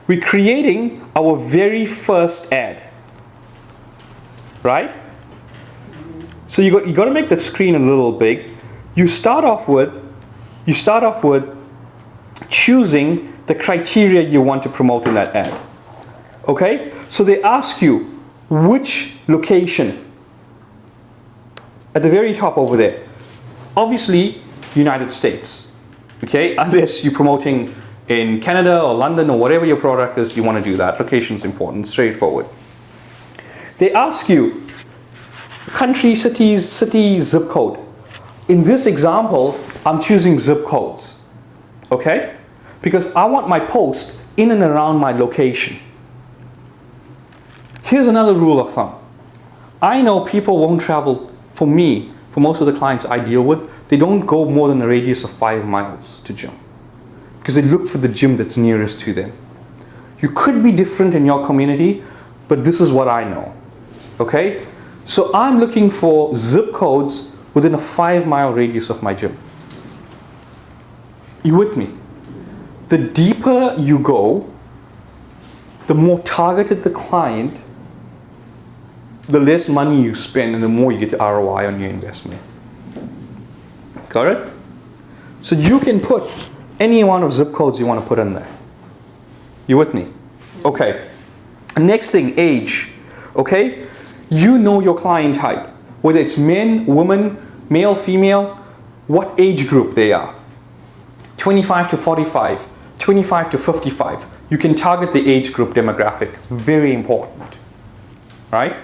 we're creating our very first ad, right? So you got to make the screen a little big. You start off with choosing the criteria you want to promote in that ad. Okay? So they ask you which location. At the very top over there. Obviously, United States. Okay? Unless you're promoting in Canada or London or whatever your product is, you want to do that. Location is important, straightforward. They ask you country, city, zip code. In this example, I'm choosing zip codes. Okay? Because I want my post in and around my location. Here's another rule of thumb. I know people won't travel, for me, for most of the clients I deal with, they don't go more than a radius of 5 miles to gym. Because they look for the gym that's nearest to them. You could be different in your community, but this is what I know. Okay? So I'm looking for zip codes within a 5-mile radius of my gym. You with me? The deeper you go, the more targeted the client, the less money you spend and the more you get ROI on your investment. Got it? So you can put any amount of zip codes you want to put in there. You with me? Okay. Next thing, age. Okay? You know your client type. Whether it's men, women, male, female, what age group they are. 25 to 45, 25 to 55. You can target the age group demographic. Very important. Right?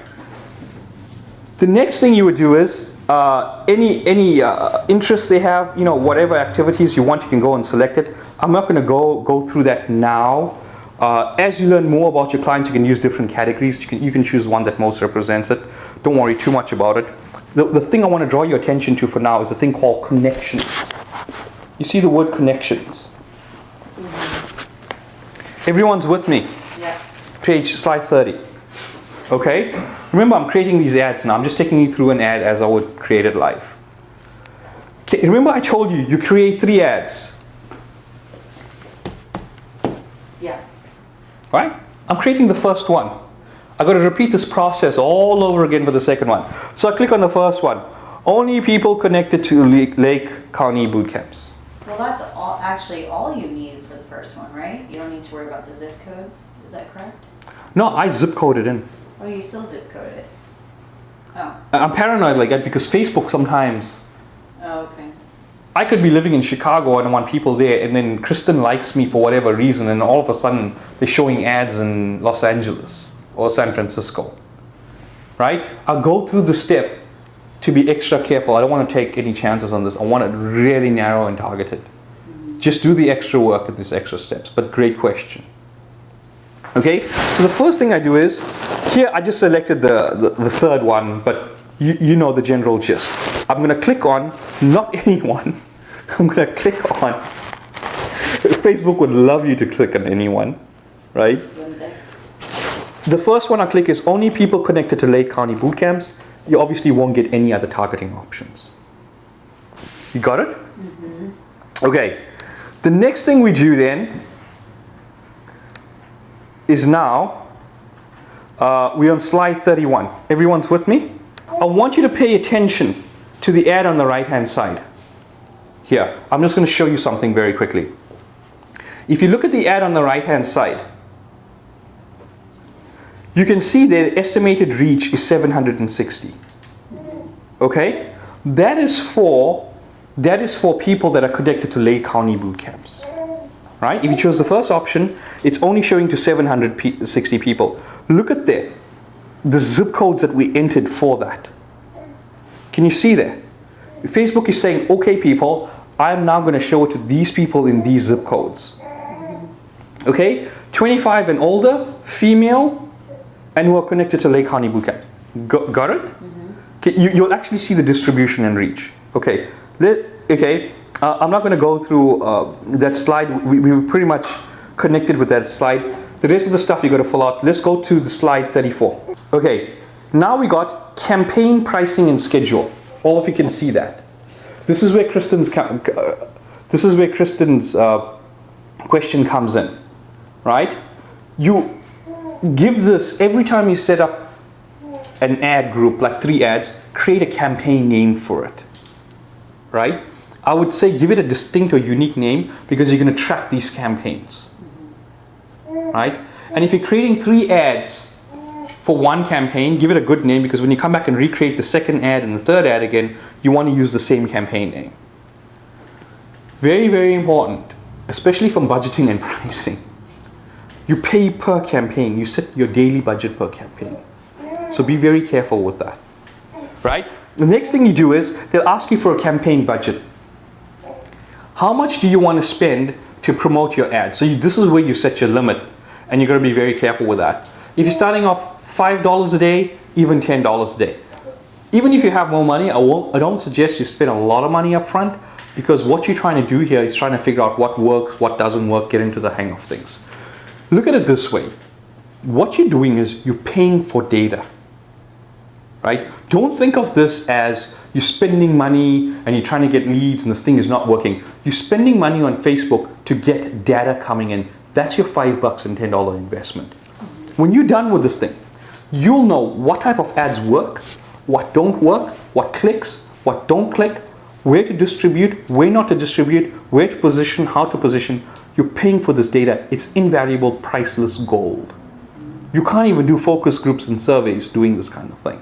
The next thing you would do is any interest they have, you know, whatever activities you want, you can go and select it. I'm not going to go through that now. As you learn more about your clients, you can use different categories. You can choose one that most represents it. Don't worry too much about it. The thing I want to draw your attention to for now is a thing called connections. You see the word connections? Mm-hmm. Everyone's with me? Yeah. Slide 30. Okay? Remember, I'm creating these ads now. I'm just taking you through an ad as I would create it live. Okay, remember I told you create 3 ads. Yeah. Right? I'm creating the first one. I've got to repeat this process all over again for the second one. So I click on the first one. Only people connected to Lake County boot camps. Well, that's actually all you need for the first one, right? You don't need to worry about the zip codes. Is that correct? No, I zip coded in. Oh, you still zip coded it. Oh. I'm paranoid like that because Facebook sometimes. Oh, okay. I could be living in Chicago and I want people there, and then Kristen likes me for whatever reason, and all of a sudden they're showing ads in Los Angeles or San Francisco. Right? I'll go through the step to be extra careful. I don't want to take any chances on this. I want it really narrow and targeted. Mm-hmm. Just do the extra work in these extra steps. But great question. Okay, so the first thing I do is, here I just selected the third one, but you know the general gist. I'm going to click on, not anyone, I'm going to click on, Facebook would love you to click on anyone, right? The first one I click is only people connected to Lake County boot camps. You obviously won't get any other targeting options. You got it? Mm-hmm. Okay, the next thing we do then is now, we're on slide 31. Everyone's with me? I want you to pay attention to the ad on the right hand side. Here, I'm just going to show you something very quickly. If you look at the ad on the right hand side, you can see the estimated reach is 760. Okay? That is for people that are connected to Lake County boot camps. Right? If you choose the first option, it's only showing to 760 people. Look at the zip codes that we entered for that. Can you see that? Facebook is saying, okay people, I'm now going to show it to these people in these zip codes. Okay? 25 and older, female, and who are connected to Lake County boot camp. Got it? Mm-hmm. Okay, you'll actually see the distribution and reach. Okay. I'm not going to go through that slide. We were pretty much connected with that slide. The rest of the stuff you got to fill out. Let's go to the slide 34. Okay, now we got campaign pricing and schedule. All of you can see that. This is where Kristen's question comes in, right? You give this, every time you set up an ad group, like 3 ads, create a campaign name for it, right? I would say give it a distinct or unique name because you're going to track these campaigns, right? And if you're creating 3 ads for one campaign, give it a good name because when you come back and recreate the second ad and the third ad again, you want to use the same campaign name. Very, very important, especially from budgeting and pricing. You pay per campaign. You set your daily budget per campaign. So be very careful with that, right? The next thing you do is they'll ask you for a campaign budget. How much do you want to spend to promote your ad? So this is where you set your limit, and you're going to be very careful with that. If you're starting off $5 a day, even $10 a day. Even if you have more money, I don't suggest you spend a lot of money up front, because what you're trying to do here is trying to figure out what works, what doesn't work, get into the hang of things. Look at it this way. What you're doing is you're paying for data, right? Don't think of this as you're spending money and you're trying to get leads and this thing is not working. You're spending money on Facebook to get data coming in. That's your $5 and $10 investment. When you're done with this thing, you'll know what type of ads work, what don't work, what clicks, what don't click, where to distribute, where not to distribute, where to position, how to position. You're paying for this data. It's invaluable, priceless gold. You can't even do focus groups and surveys doing this kind of thing.